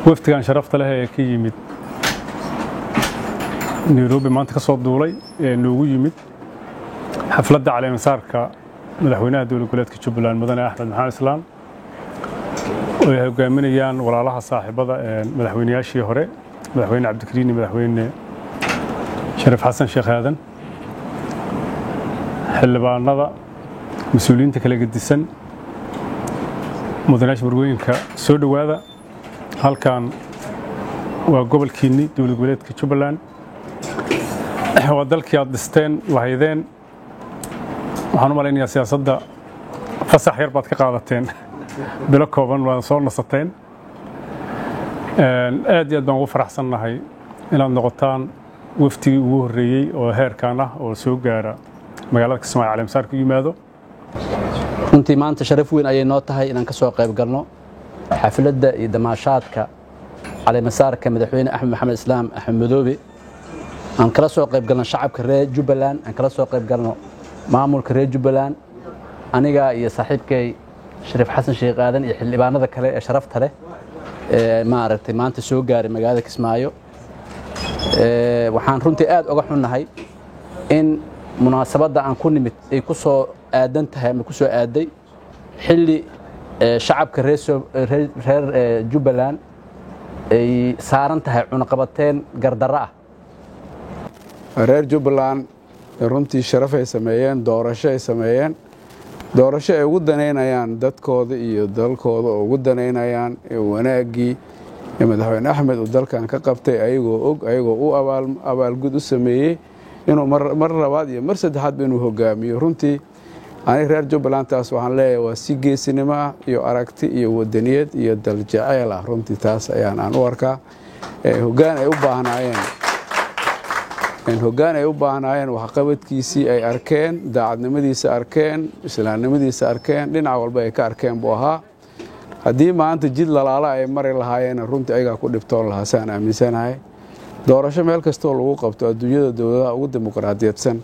waftigan sharafta leh ee ka yimid Nairobi maanta ka soo duulay ee noogu yimid xafladda caleemasaarka madaxweynaha dowladda goboleedka Jubbaland Mudane Axmed Maxamed Islaam oo ay hogaaminayaan walaalaha saaxiibada ee madaxweynayaashii hore madaxweyne Cabdikariin iyo madaxweyne Sharaf Xasan Sheekh Aadan xildhibaanada mas'uuliyiinta kala gedisan mudanayaasha marwooyinka soo dhawaada halkan waa gobolkiinni dowladda goboleedka Jubbaland waa dalkii aad dhisteen lahaydeen waxaan u malaynayaa siyaasadda fasax yar baad ka qaadateen bilo kooban waan soo nasateen aad iyo aad baan ugu faraxsannahay inaad noqotaan waftigii ugu horreeyey oo heerkan ah oo soo gaara magaalada Kismaayo caleemasaar ku yimaado runtii maanta sharaf weyn ayay noo tahay inaan ka soo qayb galno xafladda iyo damaashaadka caleemasaarka madaxweyne Axmed Maxamed Islaam Axmed Madoobe aan kala soo qayb galno shacabka reer Jubbaland aan kala soo qayb galno maamulka reer Jubbaland aniga iyo saaxiibkay Sharaf Xasan Sheekh Aadan iyo xildhibaanada kale ee sharafta leh maaragtay maanta soo gaaray magaalada Kismaayo waxaan runtii aad uga xunnahay in munaasabadda aan ku nimid ay ku soo aadan tahay ama ku soo aaday xilli shacabka reer Jubbaland ay saaran tahay cunaqabateen gardarro ah reer Jubbaland runtii sharaf ay sameeyeen doorasho ay sameeyeen doorasho ay ugu daneynayaan dadkooda iyo dalkooda oo ugu daneynayaan wanaagii madaxweyne Axmed uu dalkan ka qabtay ayagoo u abaalgud u sameeyay inuu mar labaad iyo mar saddexaad inuu hogaamiyo runtii ani reer Jubbaland taas waxaan leeyahay waa si geesinimo iyo aragti iyo wadaniyad iyo dal jacayl ah runtii taas ayaan u arkaa hoggaan ay u baahnaayeen wax qabadkiisii ay arkeen daacadnimadiisa arkeen islaamnimadiisa arkeen dhinac walba ay ka arkeen buu ahaa haddii maanta jid lalaala ay mari lahaayeen runtii ayagaa ku dhibtoon lahaa saan aaminsanahay doorasho meel kastoo lagu qabto adduunyada dowladaha ugu dimuqraadiyadsan